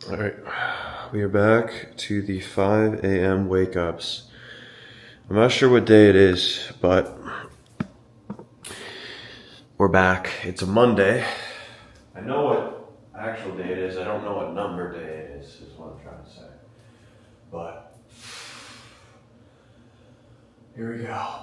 All right, we are back to the 5 a.m. wake ups. I'm not sure what day it is, but we're back. It's a Monday. I know what actual day it is. I don't know what number day it is what I'm trying to say. But here we go.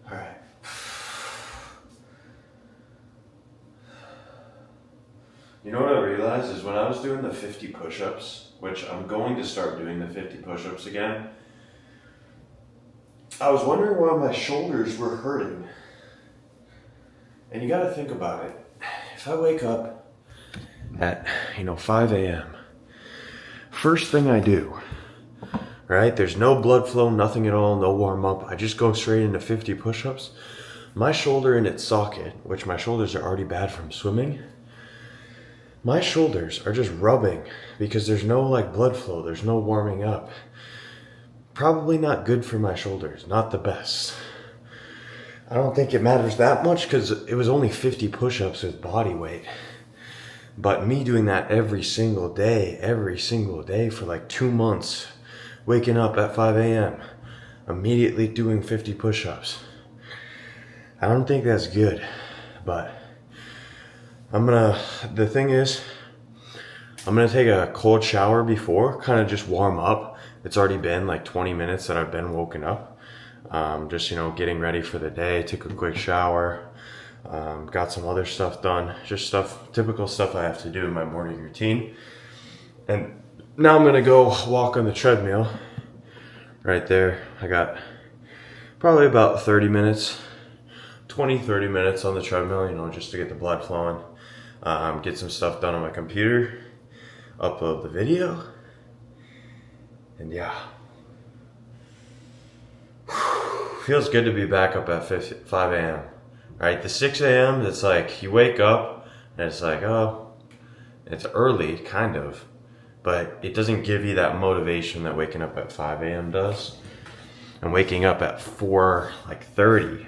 All right. You know what I realized is when I was doing the 50 push-ups, which I'm going to start doing the 50 push-ups again, I was wondering why my shoulders were hurting. And you gotta think about it. If I wake up at, 5 a.m., first thing I do, right? There's no blood flow, nothing at all, no warm up. I just go straight into 50 push-ups. My shoulder in its socket, which my shoulders are already bad from swimming, my shoulders are just rubbing because there's no blood flow, there's no warming up. Probably not good for my shoulders, not the best. I don't think it matters that much because it was only 50 push-ups with body weight. But me doing that every single day for like 2 months, waking up at 5 a.m., immediately doing 50 push-ups. I don't think that's good, but the thing is, I'm gonna take a cold shower before, kind of just warm up. It's already been like 20 minutes that I've been woken up. Just, getting ready for the day, took a quick shower, got some other stuff done, just typical stuff I have to do in my morning routine. And now I'm gonna go walk on the treadmill right there. I got probably about 30 minutes on the treadmill, just to get the blood flowing, get some stuff done on my computer, upload the video, and yeah. Feels good to be back up at 5 a.m. Right? The 6 a.m., it's like you wake up and it's like, oh, it's early, kind of, but it doesn't give you that motivation that waking up at 5 a.m. does. And waking up at 4:30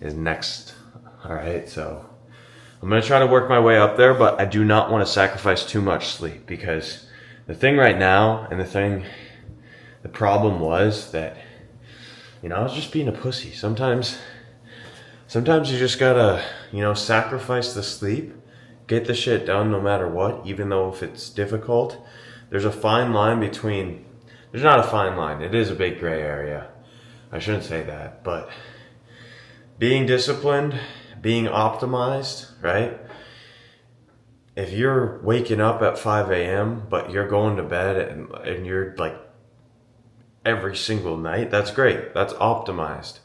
is next. All right, so I'm gonna try to work my way up there, but I do not want to sacrifice too much sleep because the thing right now, and the problem was that, I was just being a pussy. Sometimes you just gotta, sacrifice the sleep, get the shit done no matter what, even though if it's difficult. There's a fine line there's not a fine line, it is a big gray area. I shouldn't say that, but being disciplined, being optimized, right? If you're waking up at 5 a.m., but you're going to bed and you're like every single night, that's great. That's optimized.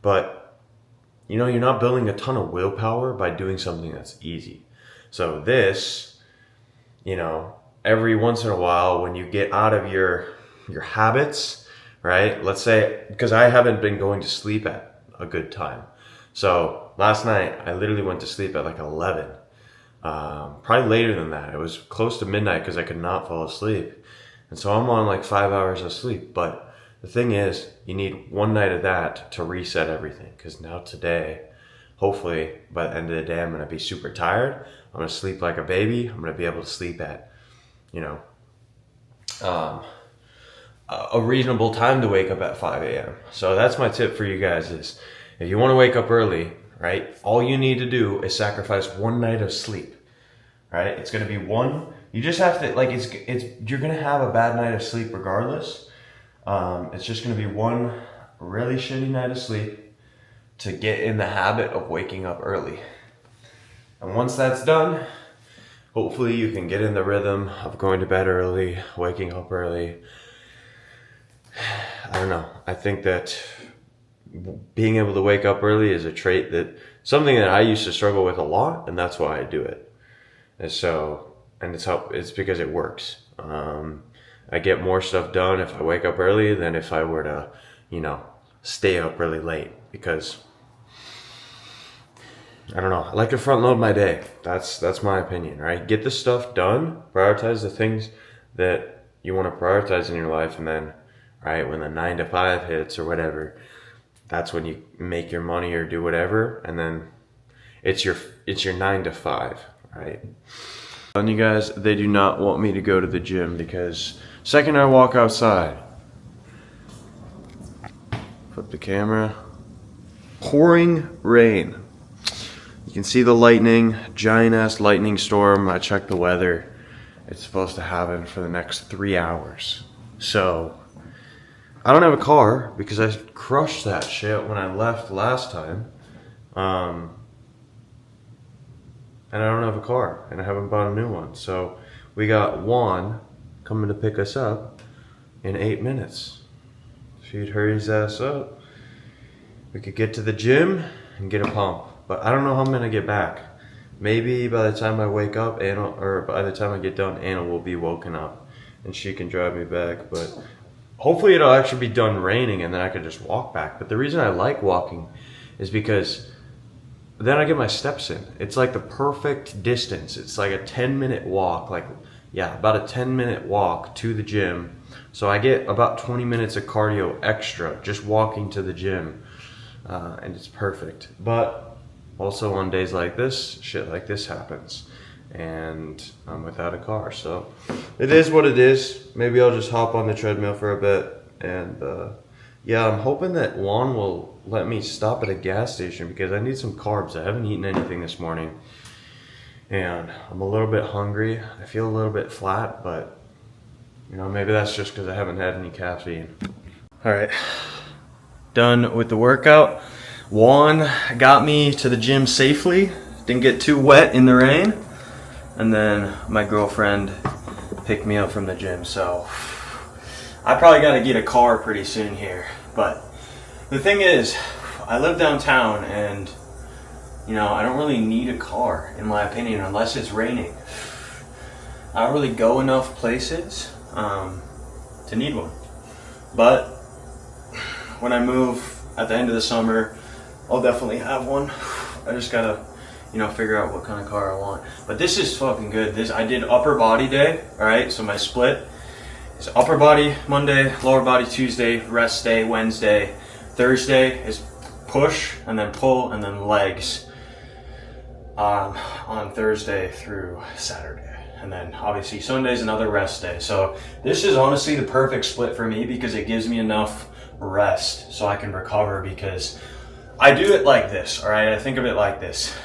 But, you're not building a ton of willpower by doing something that's easy. So this, every once in a while when you get out of your habits, right? Let's say, because I haven't been going to sleep at a good time. So last night I literally went to sleep at like 11. Probably later than that. It was close to midnight because I could not fall asleep. And so I'm on like 5 hours of sleep. But the thing is, you need one night of that to reset everything. Because now today, hopefully by the end of the day, I'm going to be super tired. I'm going to sleep like a baby. I'm going to be able to sleep at, a reasonable time to wake up at 5 a.m. So that's my tip for you guys is if you want to wake up early, right, all you need to do is sacrifice one night of sleep, right? It's going to be one. You just have to, you're going to have a bad night of sleep regardless. It's just going to be one really shitty night of sleep to get in the habit of waking up early. And once that's done, hopefully you can get in the rhythm of going to bed early, waking up early. I don't know. I think that being able to wake up early is a trait something that I used to struggle with a lot, and that's why I do it. It's because it works. I get more stuff done if I wake up early than if I were to, stay up really late because I don't know. I like to front load my day. That's my opinion, right? Get the stuff done. Prioritize the things that you want to prioritize in your life, and then, right, when the 9 to 5 hits or whatever, that's when you make your money or do whatever, and then it's your 9 to 5, right? And you guys, they do not want me to go to the gym because second I walk outside, flip the camera, pouring rain. You can see the lightning, giant ass lightning storm. I checked the weather. It's supposed to happen for the next 3 hours. So I don't have a car because I crushed that shit when I left last time. And I don't have a car and I haven't bought a new one. So we got Juan coming to pick us up in 8 minutes. If he'd hurry his ass up, we could get to the gym and get a pump. But I don't know how I'm gonna get back. Maybe by the time I wake up, Anna, or by the time I get done, Anna will be woken up and she can drive me back. But hopefully it'll actually be done raining and then I could just walk back. But the reason I like walking is because then I get my steps in. It's like the perfect distance. It's like a 10-minute walk, about a 10-minute walk to the gym. So I get about 20 minutes of cardio extra just walking to the gym. And it's perfect. But also on days like this, shit like this happens. And I'm without a car. So it is what it is. Maybe I'll just hop on the treadmill for a bit. And yeah, I'm hoping that Juan will let me stop at a gas station because I need some carbs. I haven't eaten anything this morning. And I'm a little bit hungry. I feel a little bit flat, but you know, maybe that's just because I haven't had any caffeine. All right, done with the workout. Juan got me to the gym safely. Didn't get too wet in the rain. And then my girlfriend picked me up from the gym. So I probably got to get a car pretty soon here. But the thing is, I live downtown and, you know, I don't really need a car, in my opinion, unless it's raining. I don't really go enough places to need one. But when I move at the end of the summer, I'll definitely have one. I just gotta, you know, figure out what kind of car I want. But this is fucking good. I did upper body day, all right? So my split is upper body Monday, lower body Tuesday, rest day Wednesday. Thursday is push and then pull and then legs on Thursday through Saturday. And then obviously Sunday's another rest day. So this is honestly the perfect split for me because it gives me enough rest so I can recover, because I do it like this, all right? I think of it like this.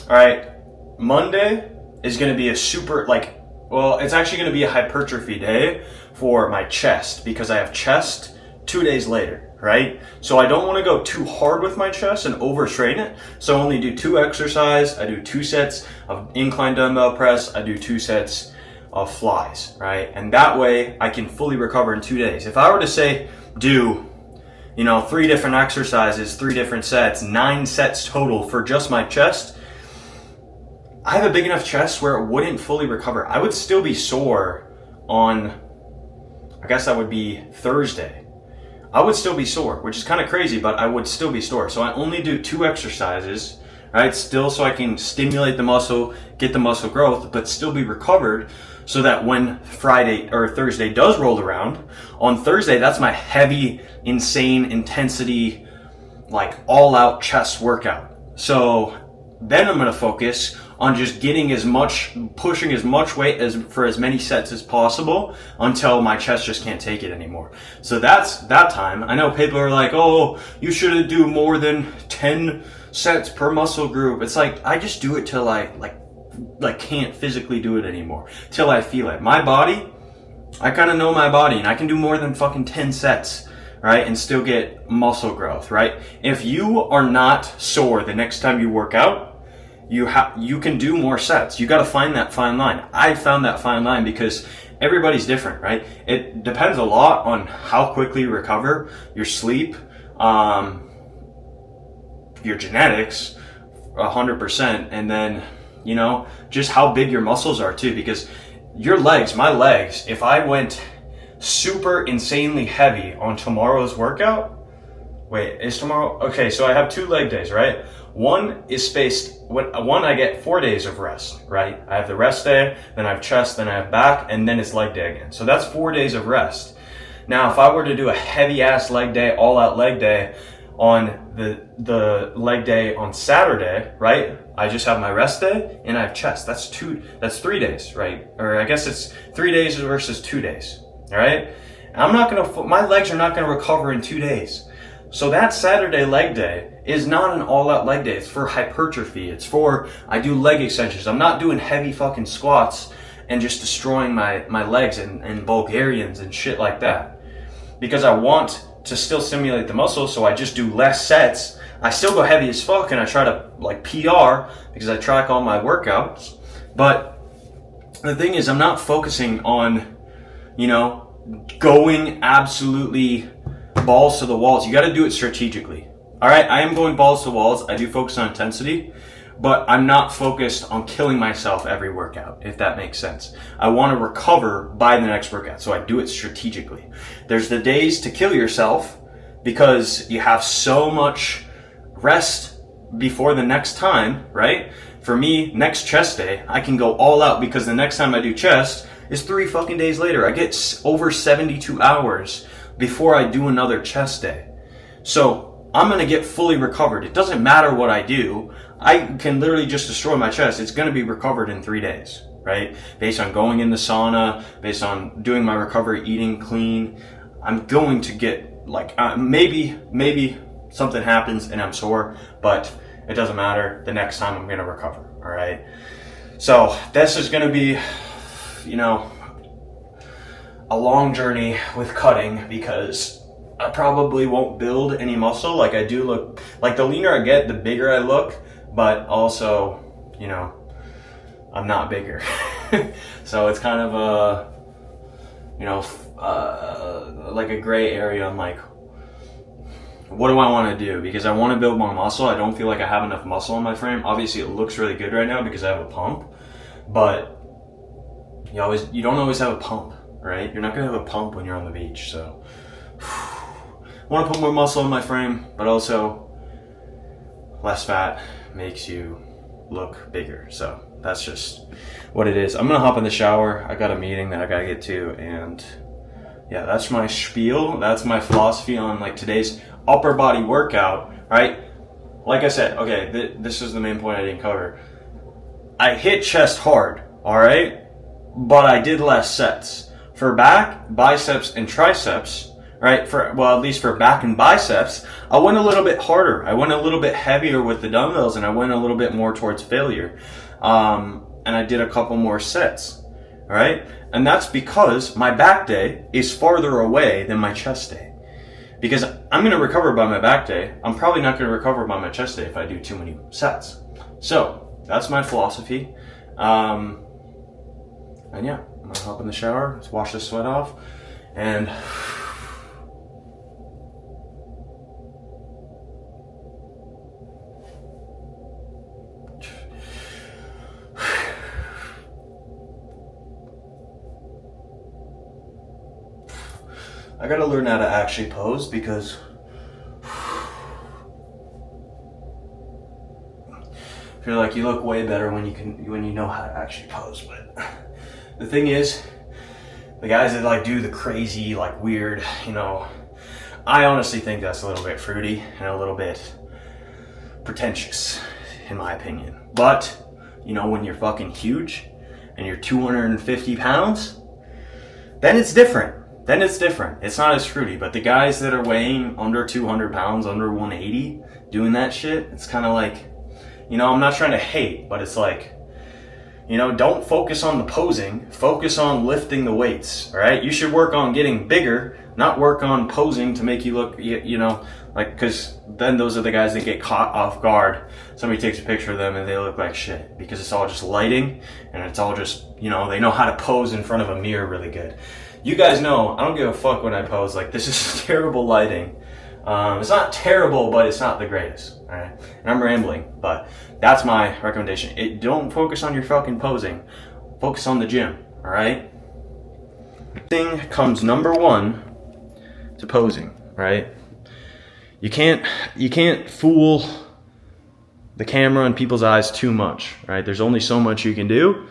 All right, Monday is gonna be a super, it's actually gonna be a hypertrophy day for my chest because I have chest 2 days later, right? So I don't wanna go too hard with my chest and overtrain it. So I only do 2 exercises. I do 2 sets of incline dumbbell press. I do 2 sets of flies, right? And that way I can fully recover in 2 days. If I were to say, do, 3 different exercises, 3 different sets, 9 sets total for just my chest, I have a big enough chest where it wouldn't fully recover. I would still be sore on, I guess that would be Thursday. I would still be sore, which is kind of crazy, but I would still be sore. So I only do 2 exercises, right? Still so I can stimulate the muscle, get the muscle growth, but still be recovered so that when Friday or Thursday does roll around, on Thursday, that's my heavy, insane intensity, all out chest workout. So then I'm going to focus on just pushing as much weight for as many sets as possible until my chest just can't take it anymore. So that's that time. I know people are like, oh, you shouldn't do more than 10 sets per muscle group. It's I just do it till I can't physically do it anymore, till I feel it. My body, I kind of know my body, and I can do more than fucking 10 sets, right, and still get muscle growth, right? If you are not sore the next time you work out, you can do more sets. You got to find that fine line. I found that fine line because everybody's different, right? It depends a lot on how quickly you recover, your sleep, your genetics, 100%, and then, just how big your muscles are too, because my legs, if I went super insanely heavy on tomorrow's workout, wait, is tomorrow? Okay, so I have 2 leg days, right? One is spaced, one I get 4 days of rest, right? I have the rest day, then I have chest, then I have back, and then it's leg day again. So that's 4 days of rest. Now, if I were to do a heavy ass leg day, all out leg day on the leg day on Saturday, right? I just have my rest day and I have chest. That's 3 days, right? Or I guess it's 3 days versus 2 days, all right? My legs are not gonna recover in 2 days. So that Saturday leg day is not an all-out leg day. It's for hypertrophy. It's for, I do leg extensions. I'm not doing heavy fucking squats and just destroying my legs and Bulgarians and shit like that. Because I want to still stimulate the muscle, so I just do less sets. I still go heavy as fuck and I try to like PR because I track all my workouts. But the thing is, I'm not focusing on, you know, going absolutely balls to the walls. You got to do it strategically. All right, I am going balls to walls. I do focus on intensity, but I'm not focused on killing myself every workout, if that makes sense. I want to recover by the next workout, so I do it strategically. There's the days to kill yourself because you have so much rest before the next time, right? For me, next chest day, I can go all out because the next time I do chest is 3 fucking days later. I get over 72 hours before I do another chest day. So I'm going to get fully recovered. It doesn't matter what I do. I can literally just destroy my chest. It's going to be recovered in 3 days, right? Based on going in the sauna, based on doing my recovery, eating clean. I'm going to get like, maybe something happens and I'm sore, but it doesn't matter. The next time I'm going to recover. All right. So this is going to be, you know, a long journey with cutting because I probably won't build any muscle. Like I do look, like the leaner I get, the bigger I look, but also, you know, I'm not bigger. So it's kind of a, you know, like a gray area on like, what do I want to do? Because I want to build more muscle. I don't feel like I have enough muscle in my frame. Obviously it looks really good right now because I have a pump, but you don't always have a pump, right? You're not going to have a pump when you're on the beach. So I want to put more muscle in my frame, but also less fat makes you look bigger. So that's just what it is. I'm going to hop in the shower. I got a meeting that I got to get to, and yeah, that's my spiel. That's my philosophy on like today's upper body workout, right? Like I said, okay, this is the main point I didn't cover. I hit chest hard, all right? But I did less sets. For back, biceps, and triceps, right? At least for back and biceps, I went a little bit harder. I went a little bit heavier with the dumbbells, and I went a little bit more towards failure. And I did a couple more sets, all right? And that's because my back day is farther away than my chest day. Because I'm going to recover by my back day. I'm probably not going to recover by my chest day if I do too many sets. So that's my philosophy. And yeah, I'm going to hop in the shower, let's wash the sweat off, and I gotta learn how to actually pose because I feel like you look way better when you know how to actually pose. But the thing is, the guys that like do the crazy, like weird, you know, I honestly think that's a little bit fruity and a little bit pretentious, in my opinion. But, you know, when you're fucking huge and you're 250 pounds, then it's different. It's not as fruity. But the guys that are weighing under 200 pounds, under 180, doing that shit, it's kind of like, you know, I'm not trying to hate, but it's like, you know, don't focus on the posing, focus on lifting the weights, all right? You should work on getting bigger, not work on posing to make you look, you know, like, because then those are the guys that get caught off guard. Somebody takes a picture of them and they look like shit because it's all just lighting and it's all just, you know, they know how to pose in front of a mirror really good. You guys know, I don't give a fuck when I pose. Like, this is terrible lighting. It's not terrible, but it's not the greatest, all right? And I'm rambling, but that's my recommendation. Don't focus on your fucking posing. Focus on the gym, all right? Thing comes number one to posing, right? You can't fool the camera in people's eyes too much, right? There's only so much you can do.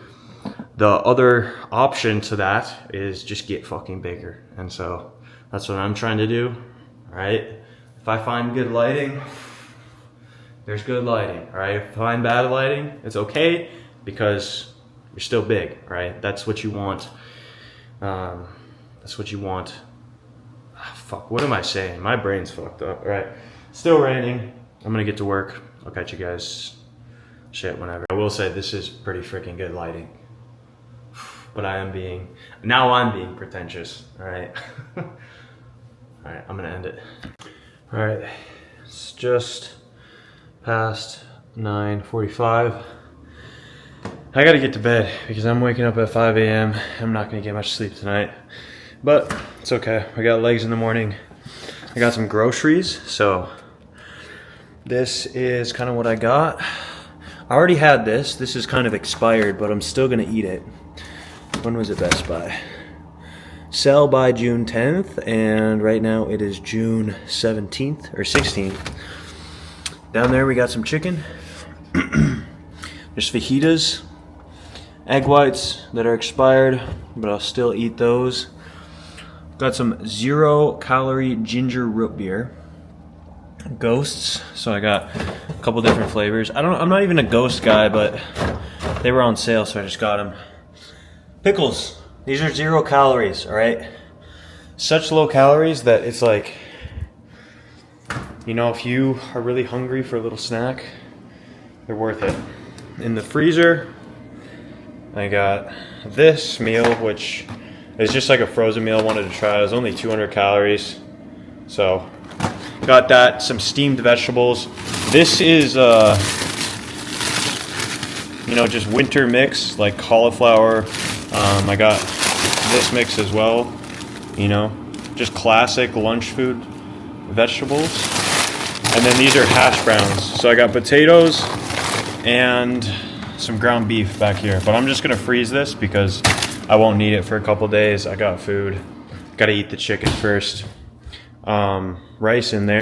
The other option to that is just get fucking bigger. And so that's what I'm trying to do, right? If I find good lighting, there's good lighting, right? If I find bad lighting, it's okay because you're still big, right? That's what you want. That's what you want. Fuck, what am I saying? My brain's fucked up, right? Still raining. I'm gonna get to work. I'll catch you guys shit whenever. I will say this is pretty freaking good lighting. But I'm being pretentious, all right? All right, I'm gonna end it. All right, it's just past 9:45. I gotta get to bed because I'm waking up at 5 a.m. I'm not gonna get much sleep tonight, but it's okay. I got legs in the morning. I got some groceries, so this is kind of what I got. I already had this. This is kind of expired, but I'm still gonna eat it. When was it Best Buy? Sell by June 10th, and right now it is June 17th or 16th. Down there we got some chicken. There's fajitas, egg whites that are expired, but I'll still eat those. Got some 0-calorie ginger root beer. Ghosts, so I got a couple different flavors. I'm not even a Ghost guy, but they were on sale, so I just got them. Pickles. These are 0 calories, all right? Such low calories that it's like, you know, if you are really hungry for a little snack, they're worth it. In the freezer, I got this meal, which is just like a frozen meal I wanted to try. It was only 200 calories. So, got that, some steamed vegetables. This is, you know, just winter mix, like cauliflower. I got this mix as well, you know, just classic lunch food vegetables. And then these are hash browns. So I got potatoes and some ground beef back here. But I'm just going to freeze this because I won't need it for a couple days. I got food. Got to eat the chicken first. Rice in there.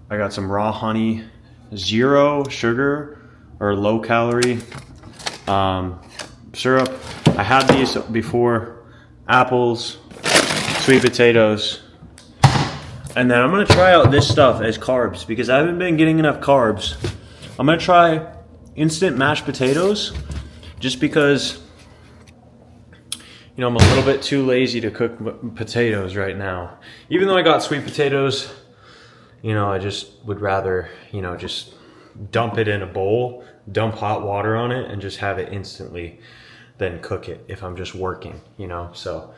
I got some raw honey. 0 sugar or low calorie syrup. I had these before. Apples, sweet potatoes. And then I'm going to try out this stuff as carbs because I haven't been getting enough carbs. I'm going to try instant mashed potatoes just because, you know, I'm a little bit too lazy to cook potatoes right now. Even though I got sweet potatoes, you know, I just would rather, you know, just dump it in a bowl, dump hot water on it, and just have it instantly than cook it if I'm just working, you know. So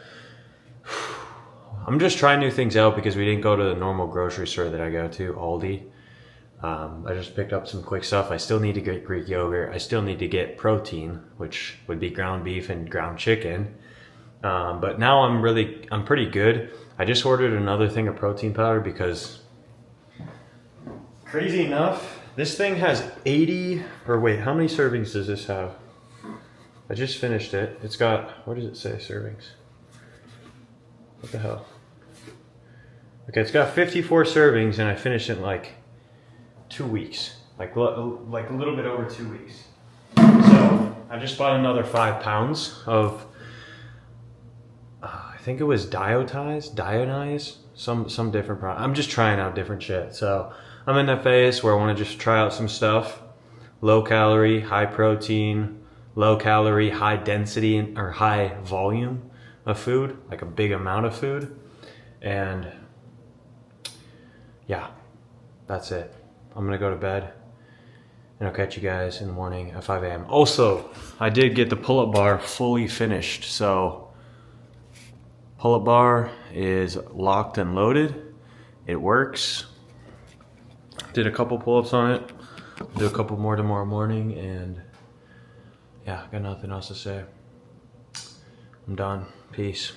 I'm just trying new things out because we didn't go to the normal grocery store that I go to, Aldi. I just picked up some quick stuff. I still need to get Greek yogurt. I still need to get protein, which would be ground beef and ground chicken. But now I'm pretty good. I just ordered another thing of protein powder because, crazy enough, this thing has 80, or wait, how many servings does this have? I just finished it. It's got, what does it say, servings? What the hell? Okay, it's got 54 servings and I finished it in like 2 weeks. Like a little bit over 2 weeks. So I just bought another 5 pounds of, I think it was Dionyze, some different product. I'm just trying out different shit. So I'm in that phase where I want to just try out some stuff. Low calorie, high protein, low calorie, high density, or high volume of food, like a big amount of food. And yeah, that's it. I'm gonna go to bed and I'll catch you guys in the morning at 5 a.m. Also, I did get the pull-up bar fully finished. So pull-up bar is locked and loaded. It works. Did a couple pull-ups on it. Do a couple more tomorrow morning, and yeah, got nothing else to say. I'm done. Peace.